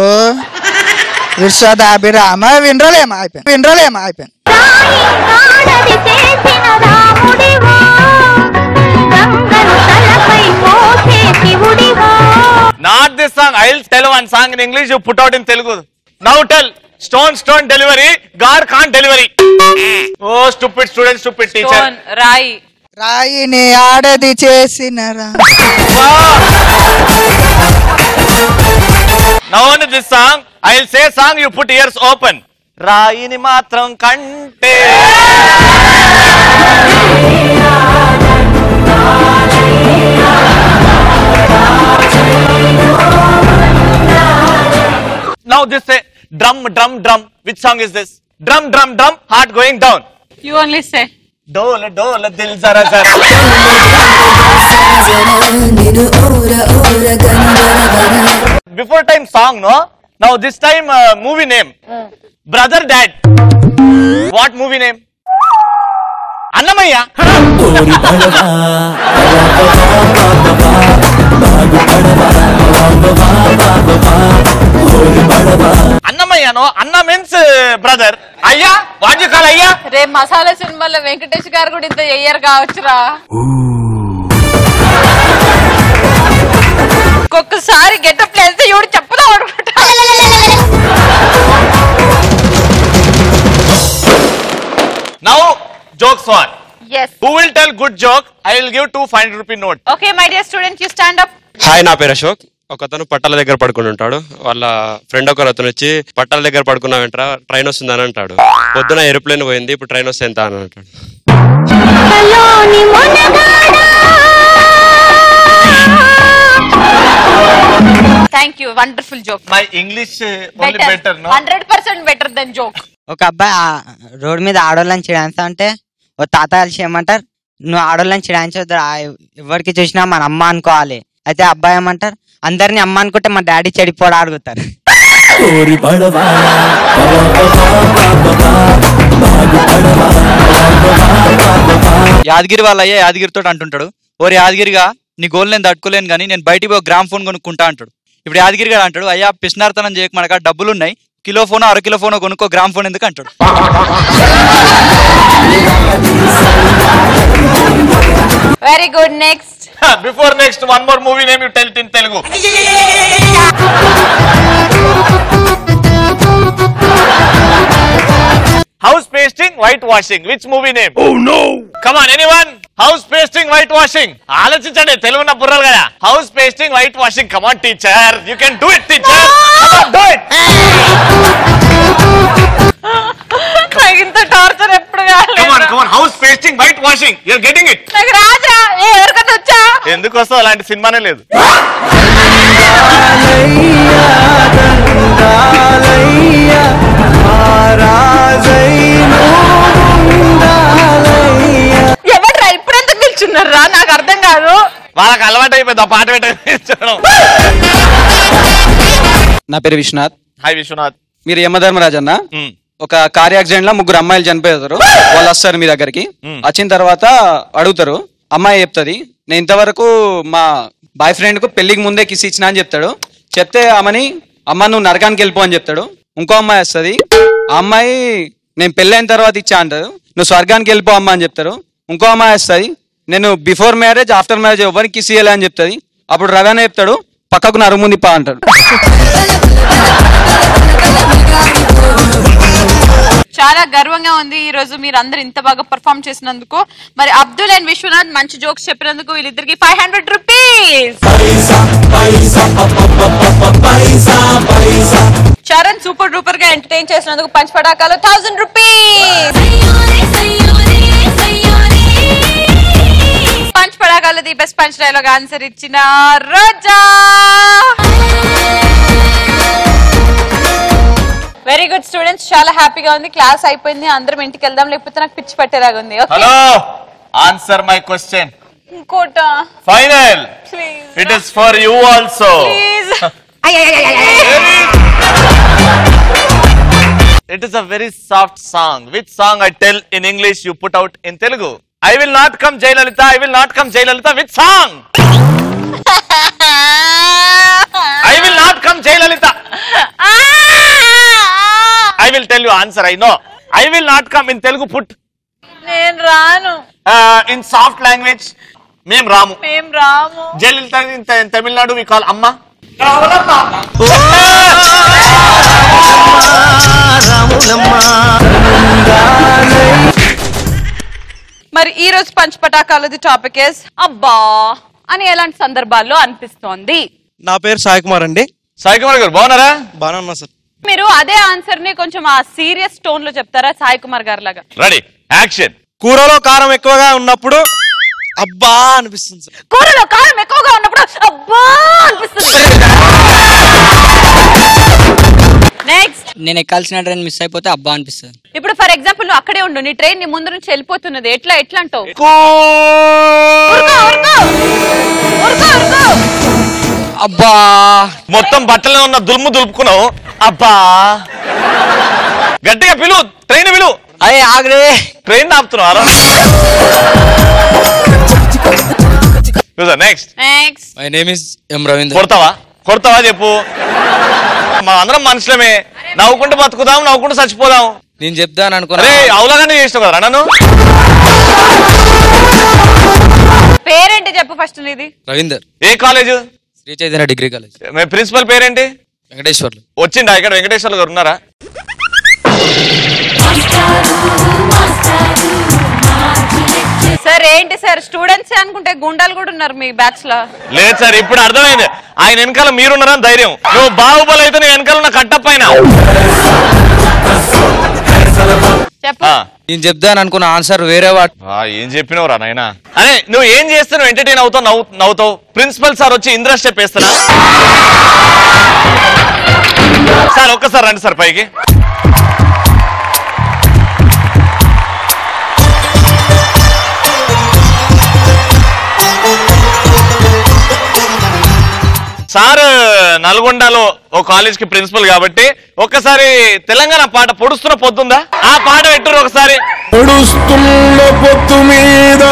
విశ్వదాభిరామ వినరలేమా అయిపోయింది. Not this song. I'll tell one song in English. You put out in Telugu. Now tell. Stone delivery. God can't delivery. Oh, stupid student, stupid teacher. Stone, రాయిని ఆడది చేసినరా. Now only this song. I'll say song. You put ears open. రాయిని మాత్రం కంటే. Now this say drum. Which song is this? Drum, heart going down. You only say. Dole, dil zara zara. Before time song, no? Now this time movie name. Brother Dad. What movie name? Annamaya. Annamaya, no? Anna means brother. Ayya? What you call Ayya? రే మసాలా సినిమాలో వెంకటేష్ గారు కూడా ఇంత ఎయ్యర్ కావచ్చురా. ఒక్కొక్కసారి గెటప్ లేస్తే ఎవడు చెప్పుదా అనుకుంటా. Now jokes one. Yes. Who will tell good joke? I will give 2 500 rupee note. Okay, my dear student, you stand up. Hi, నా పేరు అశోక్. ఒకతను పట్టాల దగ్గర పడుకుని ఉంటాడు. వాళ్ళ ఫ్రెండ్ ఒకరు అతను వచ్చి పట్టాల దగ్గర పడుకున్నావంటరా, ట్రైన్ వస్తుందని అంటాడు. పొద్దున ఏరోప్లేన్ పోయింది, ఇప్పుడు ట్రైన్ వస్తే ఎంత అని అంటాడు. Thank you wonderful joke. My English only better. 100% better then joke. ఒక అబ్బాయి రోడ్ మీద ఆడోళ్ళని చిడాన్సా అంటే ఓ తాత కలిసి ఏమంటారు, నువ్వు ఆడోళ్ళని చిడాన్సొద్దు, ఎవరికి చూసినా మన అమ్మ అనుకోవాలి. అయితే అబ్బాయి ఏమంటారు, అందరినీ అమ్మ అనుకుంటే మా డాడీ చెడిపోడా అడుగుతారు. యాదగిరి వాళ్ళయ్యా యాదగిరితో అంటుంటాడు, ఓరి యాదగిరిగా నీ గోల్ నేను తట్టుకోలేను కానీ నేను బయటికి పోయి గ్రామ్ ఫోన్ కొనుక్కుంటా అంటాడు. ఇప్పుడు యాదగిరి గారు అంటాడు, అయ్యా పిస్నార్తనం చేయక మనక డబ్బులు ఉన్నాయి, కిలో ఫోన్ 1/2 కిలో ఫోన్ కొనుక్కో, గ్రామ్ ఫోన్ ఎందుకు అంటాడు. Very good. Next before next one more movie name you tell it in Telugu. House pasting, whitewashing. Which movie name? Oh no! Come on, anyone? House pasting, whitewashing. ఆలోచించండి, తెలుగున్న బుర్రలు కదా. House pasting, whitewashing. Come on, teacher. You can do it, teacher. Come on, do it. ఇంత టార్చర్ ఎప్పుడు కాలేదు. Come on, come on. House pasting, whitewashing. You're getting it. నాకు రాజా ఎవరికన్నా వచ్చా? ఎందుకు వస్తావు? అలాంటి సినిమానే లేదు. ఎవడ్రా ఇప్పుడు ఎందుకు నిల్చున్నారా? నాకు అర్థం కాదు. వాళ్ళకి అలవాటు అయిపోయింది ఆ పాట పెట్టడం. నా పేరు విశ్వనాథ్. హాయ్ విశ్వనాథ్. మీరు యమధర్మరాజ్ అన్న. ఒక కార్ యాక్సిడెంట్ లో 3 అమ్మాయిలు చనిపోతారు. వాళ్ళు వస్తారు మీ దగ్గరికి. వచ్చిన తర్వాత అడుగుతారు, అమ్మాయి చెప్తుంది, నేను ఇంతవరకు మా బాయ్ ఫ్రెండ్ కు పెళ్లికి ముందే కిస్ ఇచ్చిన అని చెప్తాడు. చెప్తే ఆమెని, అమ్మ నువ్వు నరకానికి వెళ్ళిపో అని చెప్తాడు. ఇంకో అమ్మాయి వస్తుంది, ఆ అమ్మాయి నేను పెళ్ళైన తర్వాత ఇచ్చా అంటారు, నువ్వు స్వర్గానికి వెళ్ళిపో అమ్మ అని చెప్తారు. ఇంకో అమ్మాయి వస్తుంది, నేను బిఫోర్ మ్యారేజ్ ఆఫ్టర్ మ్యారేజ్ ఎవరికి కిస్ ఇయ్యాలి అని చెప్తుంది. అప్పుడు రవాణా చెప్తాడు, పక్కకు నరుముంది పా అంటాడు. చాలా గర్వంగా ఉంది ఈ రోజు మీరు అందరు ఇంత బాగా పర్ఫార్మ్ చేసినందుకు. మరి అబ్దుల్ అండ్ విశ్వనాథ్ మంచి జోక్స్ చెప్పినందుకు వీళ్ళిద్దరికి 500 రూపీస్. చరణ్ సూపర్ డూపర్ గా ఎంటర్టైన్ చేసినందుకు పంచ్ పటాకాలు 1000 రూపీస్. పంచ్ పటాకాలు the best punch dialogue answer ఇచ్చిన రోజా. వెరీ గుడ్ స్టూడెంట్స్, చాలా హ్యాపీగా ఉంది. క్లాస్ అయిపోయింది, అందరం ఇంటికి వెళ్దాం, లేకపోతే నాకు పిచ్చి పట్టేలాగా ఉంది. Hello, answer my question. ఇంకోట final. It is for you also. It is a very soft song. Which song I tell in English you put out in Telugu? I will not come Jayalalitha, I will not come Jayalalitha. Which song? I will not come Jayalalitha. I will tell you answer, I know. I will not come in Telugu put. నేను రాను. In soft language, మేము రాము. Jayalalitha in Tamil Nadu we call Amma. మరి ఈ రోజు పంచ్ పటాకాలది టాపిక్ ఇస్ అబ్బా అని ఎలాంటి సందర్భాల్లో అనిపిస్తోంది? నా పేరు సాయి కుమార్ అండి. సాయి కుమార్ గారు బాగున్నారా? బాగున్నా సార్. మీరు అదే ఆన్సర్ ని కొంచెం ఆ సీరియస్ టోన్ లో చెప్తారా సాయి కుమార్ గారు లాగా? Ready, action. కూరలో కారం ఎక్కువగా ఉన్నప్పుడు అబ్బా అనిపిస్తుంది సార్. కూరలో కారం ఎక్కువగా ఉన్నప్పుడు అబ్బా అనిపిస్తుంది. నెక్స్ట్, నేను ఎక్కాల్సిన ట్రైన్ మిస్ అయిపోతే అబ్బా అనిపిస్తుంది. ఇప్పుడు ఫర్ ఎగ్జాంపుల్ నువ్వు అక్కడే ఉండు, నీ ట్రైన్ నీ ముందు నుంచి వెళ్ళిపోతున్నది, ఎట్లా అంటావు? అబ్బా. మొత్తం బట్టలో ఉన్న దుమ్ము దులుపుకున్నావు. అబ్బా గట్టిగా పిలు, ట్రైన్ పిలు. అయ్యే ఆగ్రే, ట్రైన్ ఆపుతున్నారా? Next. My name is M Ravindra. కొడతావా చెప్పు. మా అందరం మనుషులమే, నవ్వుకుంటూ బతుకుదాం, నవ్వుకుంటూ చచ్చిపోదాం. నేను చెప్తాను అనుకున్నా. అవులాగానే చేస్తావు కదా నన్ను. పేరేంటి చెప్పు ఫస్ట్ నీది? రవీందర్. ఏ college? Sri Chaitanya degree college. Principal పేరేంటి? వెంకటేశ్వర్లు. వచ్చిండా ఇక్కడ? వెంకటేశ్వర్లు గారు ఉన్నారా? సార్ ఏంటి సార్, స్టూడెంట్స్ అనుకుంటే గుండాలు కూడా ఉన్నారు మీ బ్యాచ్ లో? లేదు సార్, ఇప్పుడు అర్థమైంది. ఆయన వెనకాల మీరున్నారని ధైర్యం. నువ్వు బాహుబలి అయితే నీ వెనకాల ఉన్న కట్టప్ప అయినా. నేను చెప్దాను అనుకున్న ఆన్సర్ వేరే వాట్. ఏం చెప్పినవురా నాయనా? అరే నువ్వు ఏం చేస్తున్నావు? ఎంటర్టైన్ అవుతావు, నవ్వుతావు. ప్రిన్సిపల్ సార్ వచ్చి ఇంద్ర స్టెప్ వేస్తున్నా. సార్ ఒక్కసారి రండి సార్ పైకి. సార్ నల్గొండలో ఓ కాలేజ్ కి ప్రిన్సిపల్ కాబట్టి ఒక్కసారి తెలంగాణ పాట పొడుస్తున్న పొద్దుందా, ఆ పాట పెట్టు ఒకసారి. పొడుస్తున్న పొత్తు మీద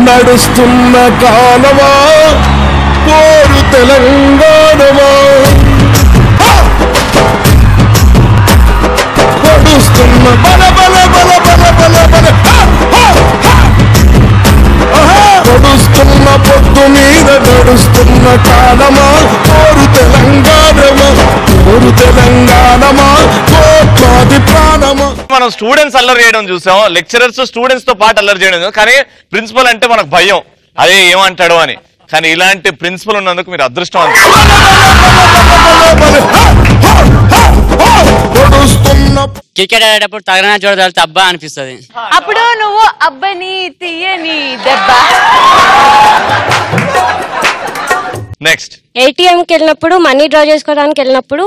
నడుస్తున్న కాలమా కోరు తెలంగాణమా, పొడుస్తున్న బల బల బల బల బల బల పొడుస్తున్న పొత్తు మీద నడుస్తున్న కాలమా కోరు తెలంగాణమా, కోరు తెలంగాణమా కోట్లాది ప్రాణమా. మనం స్టూడెంట్స్ అల్లరి చేయడం చూసాం, లెక్చరర్స్ స్టూడెంట్స్ తో పాటు అల్లరి చేయడం చూసాం. కానీ ప్రిన్సిపల్ అంటే మనకు భయం, అదే ఏమంటాడో అని. కానీ ఇలాంటి ప్రిన్సిపల్ ఉన్నందుకు మీరు అదృష్టం. క్రికెట్ ఆడేటప్పుడు తగరనా చూడగలితే అబ్బా అనిపిస్తుంది. అప్పుడు నువ్వు అబ్బని తీయని దెబ్బ. నెక్స్ట్ ఏటీఎం కి వెళ్ళినప్పుడు మనీ డ్రా చేసుకోవడానికి వెళ్ళినప్పుడు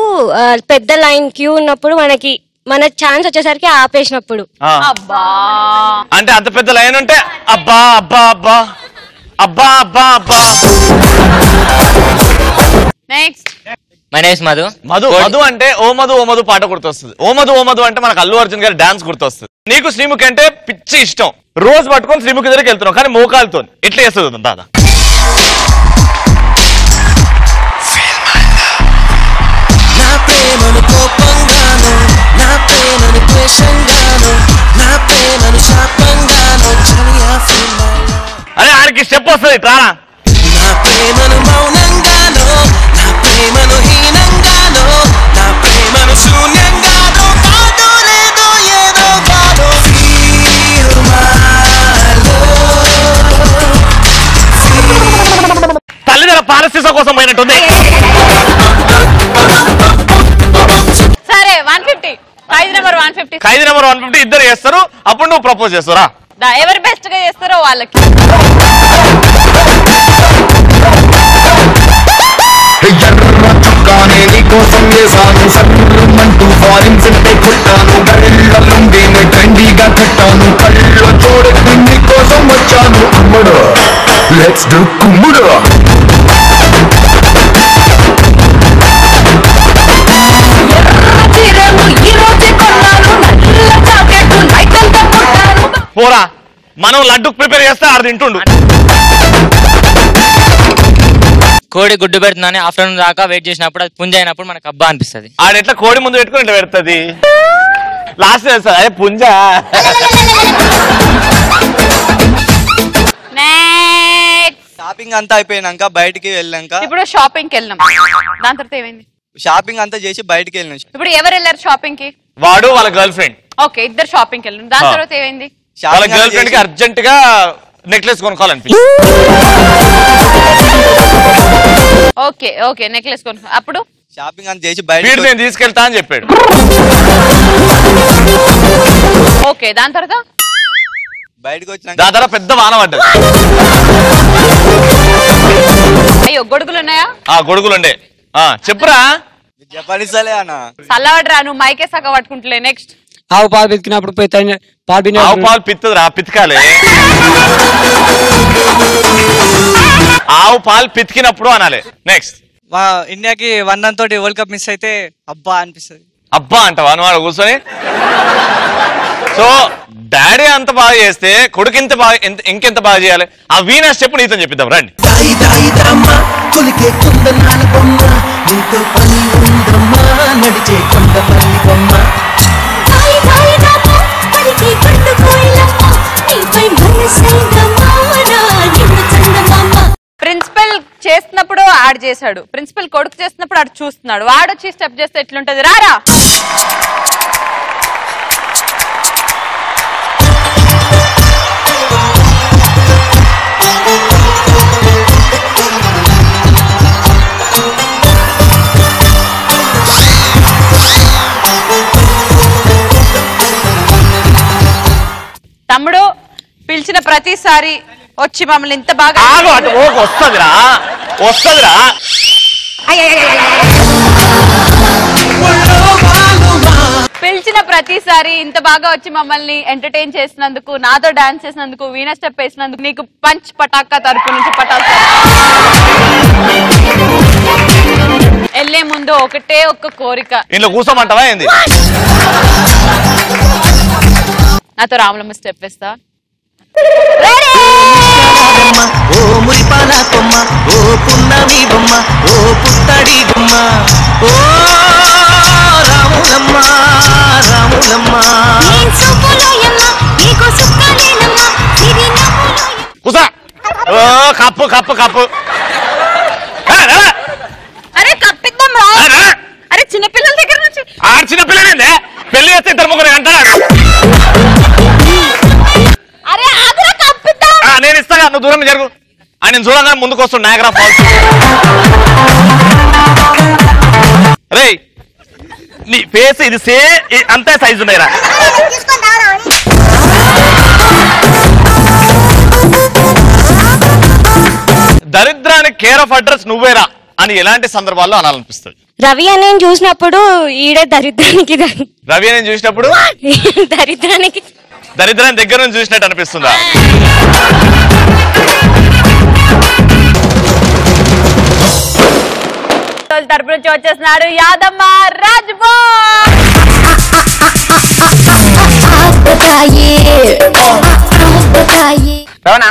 పెద్ద లైన్ క్యూ ఉన్నప్పుడు మన ఛాన్స్ వచ్చేసరికి ఆపేసినప్పుడు. అంటే అంత పెద్ద లైన్ ఉంటే అబ్బా అబ్బా అబ్బా అబ్బా అబ్బా అబ్బా. Next my name Madhu. Madhu అంటే ఓ మధు ఓ మధు పాట గుర్తొస్తుంది. ఓ మధు ఓ మధు అంటే మనకు అల్లు అర్జున్ గారి డాన్స్ గుర్తొస్తుంది. నీకు శ్రీముఖి అంటే పిచ్చి ఇష్టం. రోజు పట్టుకొని శ్రీముఖి దగ్గరికి వెళ్తున్నావు, కానీ మోకాలతో ఎట్లా చేస్తుంది దాదా? అరే ఆడికి స్టెప్ వస్తుంది రానా? తల్లిదండ్రుల పారస్థితి కోసం పోయినట్టుంది. సరే 150 ఖైదీ నెంబర్ 150. ఖైదీ నెంబర్ 150 ఇద్దరు చేస్తారు. అప్పుడు నువ్వు ప్రపోజ్ చేస్తారా? ఎవరు బెస్ట్ గా చేస్తారో వాళ్ళకి. ఎర్ర చుక్కానే నీకోసం వేసాను, సర్రమంటూ ఫారిన్ సెంటే కొట్టాను, గళ్ళలుండేనే ట్రెండీగా కట్టాను, కళ్ళ చూడకు నీకోసం వచ్చాను. అమ్ముడు లెట్స్ డు కుమ్ముడు. పోరా, మనం లడ్డు ప్రిపేర్ చేస్తే ఆడు తింటుండు. కోడి గుడ్డు పెడుతుందని ఆఫ్టర్నూన్ దాకా వెయిట్ చేసినప్పుడు అది పుంజ అయినప్పుడు మనకు అబ్బా అనిపిస్తుంది. ఆడ ఎట్లా కోడి ముందు పెట్టుకుని ఇట్లా పెడుతుంది, లాస్ట్ చేస్తుంది అదే పుంజ. షాపింగ్ అంతా అయిపోయినాక బయటికి వెళ్ళాక ఇప్పుడు షాపింగ్ కి వెళ్ళాం. దాని తర్వాత ఏమైంది? షాపింగ్ అంతా చేసి బయటికి వెళ్ళినాం. ఇప్పుడు ఎవరు వెళ్ళారు షాపింగ్ కి? వాడు వాళ్ళ గర్ల్ ఫ్రెండ్. ఓకే, ఇద్దరు షాపింగ్ కి వెళ్ళాం. దాని తర్వాత ఏమైంది? వాళ్ళ గర్ల్ ఫ్రెండ్ కి అర్జెంట్ గా నెక్లెస్ కొనుక్కోవాలనిపించింది. ఓకే ఓకే నెక్లెస్ కొనుక్కో. అప్పుడు షాపింగ్ అంతా చేసి బయట నేను తీసుకెళ్తా అని చెప్పాడు. ఓకే, దాని తర్వాత బయటకు వచ్చిన దాని తర్వాత పెద్ద వాన పడ్డది. అయ్యో గొడుగులు ఉన్నాయా? గొడుగులుండే. చెప్పురా. జపానిసలే అన్న చల్లవడరా, నువ్వు మైకే సగ పట్టుకుంటలే. నెక్స్ట్ ఆవు పాలు పితికినప్పుడు ఆవు పాలు పిత్తదురా, పితకాలి. ఆవు పాలు పితికినప్పుడు అనాలి. నెక్స్ట్ ఇండియాకి 1 run తోటి వరల్డ్ కప్ మిస్ అయితే అబ్బా అనిపిస్తుంది. అబ్బా అంటావా నువ్వు ఆడ కూర్చొని? సో డాడీ అంత బాగా చేస్తే కొడుకు ఇంత బాగా ఇంకెంత బాగా చేయాలి? ఆ వీణా స్టెప్ నీతో చెప్పిద్దాం రండి. ప్రిన్సిపల్ చేస్తున్నప్పుడు ఆడు చేశాడు, ప్రిన్సిపల్ కొడుకు చేస్తున్నప్పుడు ఆడు చూస్తున్నాడు. వాడొచ్చి స్టెప్ చేస్తే ఎట్లుంటది? రారా. ప్రతిసారి వచ్చి మమ్మల్ని ఇంత బాగా వస్తుందిరా పిలిచిన ప్రతిసారి ఇంత బాగా వచ్చి మమ్మల్ని ఎంటర్టైన్ చేసినందుకు, నాతో డాన్స్ చేసినందుకు, వీణా స్టెప్ వేసినందుకు నీకు పంచ్ పటాకా తరపు నుంచి పటాకా. వెళ్ళే ముందు ఒకటే ఒక్క కోరిక, ఇంట్లో కూర్చోమంటావా ఏంది? నాతో రాములమ్మ స్టెప్ వేస్తా. ఓ మురిపాల కొమ్మ, ఓ పున్నమి బొమ్మ, ఓ పుత్తడి బొమ్మ, ఓ రాములమ్మ రాములమ్మ. కూసా కప్పు కప్పు కప్పు. అరే కప్పిద్దాం రా. అరే చిన్నపిల్లల దగ్గర నుంచి చిన్నపిల్లనే పెళ్లి చేస్తే ఇద్దరు ముగ్గురు అంటారు. అరే ఆదరా కప్పిద్దాం. నేను ఇస్తాగా, నువ్వు దూరం జరుగు. ఆయన చూడగానే ముందుకు వస్తుంది నయాగరా ఫాల్స్. రే నీ ఫేస్ ఇది అంతే సైజు ఉన్నాయిరా. దరిద్రానికి కేర్ ఆఫ్ అడ్రస్ నువ్వేరా అని ఎలాంటి సందర్భాల్లో అనాలనిపిస్తుంది? రవి అని చూసినప్పుడు ఈడే దరిద్రానికి రవి అని చూసినప్పుడు దరిద్రాన్ని దగ్గర నుంచి చూసినట్టు అనిపిస్తుందా? తరపు నుంచి వచ్చేస్తున్నాడు యాదమ్మ రాజ్బో. రవణ,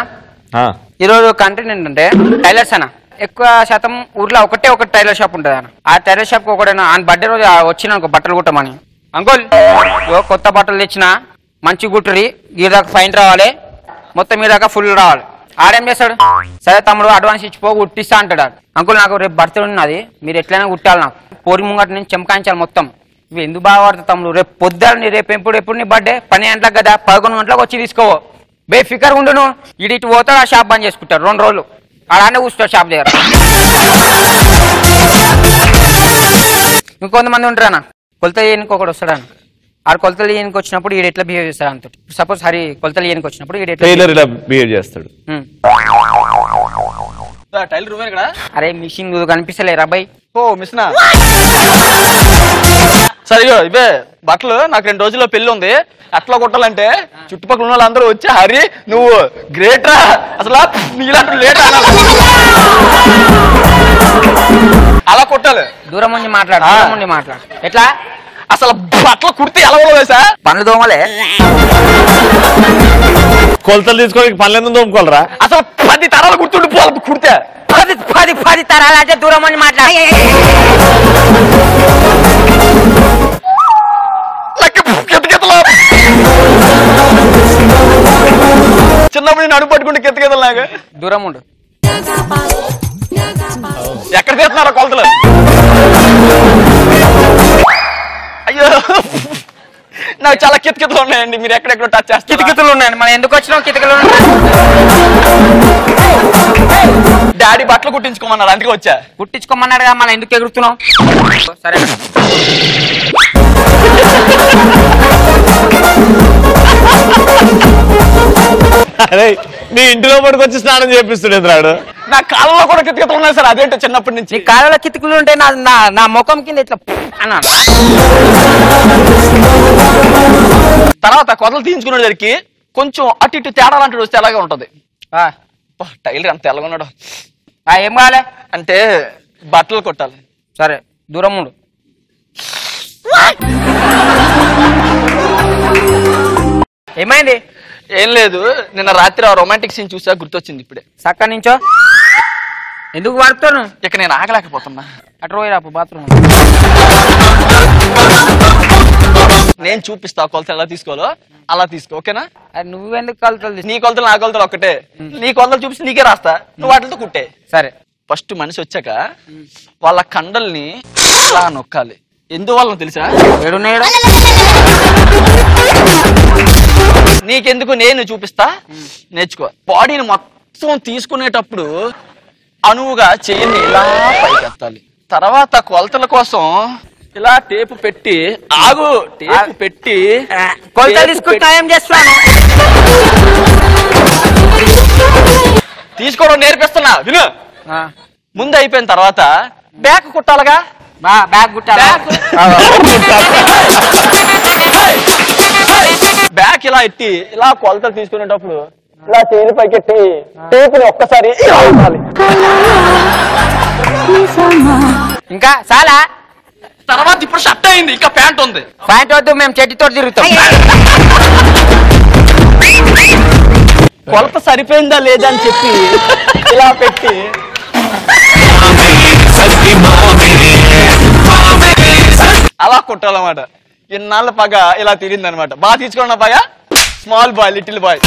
ఈరోజు కంటెంట్ ఏంటంటే టైలర్స్ అన్న. ఎక్కువ శాతం ఊర్లో ఒకటే ఒక టైలర్ షాప్ ఉంటుంది అన్న. ఆ టైలర్ షాప్ ఒకటైనా ఆయన బర్త్డే రోజు వచ్చిన బట్టలు కుట్టమని, అంకుల్ కొత్త బట్టలు తెచ్చిన మంచి గుట్టురి, గీదాకా ఫైన్ రావాలి, మొత్తం మీ దాకా ఫుల్ రావాలి. ఆడేం చేస్తాడు, సరే తమ్ముడు అడ్వాన్స్ ఇచ్చిపో కుట్టిస్తా అంటాడు. అంకుల్ నాకు రేపు బర్త్డే ఉన్నది, మీరు ఎట్లయినా కుట్టాలి, నాకు పోరి ముంగట నేను చెంకాయించాలి మొత్తం. ఇవి ఎందుకు బాగా పడుతుంది తమ్ముడు, రేపు పొద్దుని రేపు ఎప్పుడు నీ బర్త్డే 12 గంటలకు కదా, 11 గంటలకు వచ్చి తీసుకోవో, బేఫికర్ ఉండును. ఇటు పోతాడు, ఆ షాప్ బంద్ చేసుకుంటాడు 2 రోజులు, ఆడానే కూర్చుంటాడు షాప్ దగ్గర. ఇంకొంతమంది ఉంటారు అన్న, కొలతలు చేయడానికి ఒకటి వస్తాడన్న. ఆడు కొలతలు చేయడానికి వచ్చినప్పుడు ఈడు ఎట్లా బిహేవ్ చేస్తాడు అంత. సపోజ్ హరి కొలతలు చేయడానికి వచ్చినప్పుడు ఈడు ఎట్లా బిహేవ్ చేస్తాడు? అరే మిషన్ కనిపిస్తలేరా అబ్బాయి? ఓ మిస్నా సరే ఇవే బట్టలు నాకు 2 రోజుల్లో పెళ్లి ఉంది, అట్లా కొట్టాలంటే చుట్టుపక్కల ఉన్న వాళ్ళందరూ వచ్చి హరి నువ్వు గ్రేట్రా, అసలు నీలాంటి లేట్ అలా కొట్టాలి. దూరం ఉండి మాట్లాడు, దూరం ఉండి మాట్లాడు. ఎట్లా అసలు బట్టలు కుడితే ఎలా వేసా పనులు దోమలే, కొలతలు తీసుకోవడానికి పనులు ఎందుకు తోముకోవాలరా? అసలు 10 తరాలు గుర్తుండి పోవాలి కుడితే. 10 తరాలు అంటే దూరం ఉండి మాట్లాడు. చిన్నప్పుడు నేను అడుగు పట్టుకుంటే కెత్తకెదలు నాకు. దూరం ఉండు. ఎక్కడ తీస్తున్నారా కొలతలు? అయ్యో నాకు చాలా కితకితలు ఉన్నాయండి, మీరు ఎక్కడెక్కడ టచ్ చేస్తారు. కితకితలు ఉన్నాయండి, మనం ఎందుకు వచ్చినాం కితకితలు? డాడీ బట్టలు కుట్టించుకోమన్నారు, అందుకే వచ్చా. కుట్టించుకోమన్నాడు కదా, మనం ఎందుకు ఎగురుతున్నాం? సరే అరే నీ ఇంటిలో పడుకొచ్చి స్నానం చేపిస్తుండేది రాడు. నా కాళ్ళలో కూడా కితకితలు ఉన్నాయి సార్, అదేంటో చిన్నప్పటి నుంచి. నీ కాళ్ళలో కితకులు ఉంటే నా ముఖం కింద ఇట్లా అన్నా. తర్వాత కొదలు తీయించుకునే దగ్గరికి కొంచెం అటు ఇటు తేడా లాంటివి వస్తే అలాగే ఉంటది. టైలర్ అంత తెల్లగా ఉన్నాడు. ఏం కావాలి అంటే బట్టలు కొట్టాలి. సరే దూరం ఉండు. ఏమైంది? ఏం లేదు, నిన్న రాత్రి ఆ రొమాంటిక్ సీన్ చూసా, గుర్తొచ్చింది ఇప్పుడే. సక్క నుంచో ఎందుకు వాడుతాను? ఇక నేను ఆగలేకపోతున్నా. అటు పోయి రాపు బాత్రూమ్. నేను చూపిస్తా కొలతలు ఎలా తీసుకోవాలో, అలా తీసుకో, ఓకేనా? నువ్వెందుకు కొలతలు? నీ కొలతలు నా కొలతలు ఒక్కటే. నీ కొలతలు చూపిస్తే నీకే రాస్తా, నువ్వు వాటితో కుట్టే. సరే. ఫస్ట్ మనిషి వచ్చాక వాళ్ళ కండల్ని ఇలా నొక్కాలి. ఎందువల్ల తెలుసా? నీకెందుకు, నేను చూపిస్తా, నేర్చుకో. బాడీని మొత్తం తీసుకునేటప్పుడు అనువుగా చెయ్యిని ఇలా పైకెత్తాలి. తర్వాత కొలతల కోసం ఇలా టేపు పెట్టి టేపు పెట్టి కొలతలు తీసుకుంటా ఏం చేస్తాను? తీసుకోవడం నేర్పిస్తున్నా విను. ముందు అయిపోయిన తర్వాత బ్యాక్ కుట్టాలగా. బ్యాక్ కుట్టాలి. బ్యాక్ ఇలా ఎట్టి ఇలా కొలతలు తీసుకునేటప్పుడు ఇలా చేయి పైకెట్టి టేపుని ఒక్కసారి ఇంకా చాలా తర్వాత ఇప్పుడు షర్ట్ అయింది, ఇంకా ప్యాంట్ ఉంది. ప్యాంట్ వద్దు, మేము చెట్టుతో తిరుగుతాం. కొలత సరిపోయిందా లేదా అని చెప్పి ఇలా పెట్టి అలా కుట్టాలన్నమాట. ఇన్నాళ్ళ పగ ఇలా తిరిగింది అనమాట. బాగా తీసుకున్న పగ స్మాల్ బాయ్, లిటిల్ బాయ్.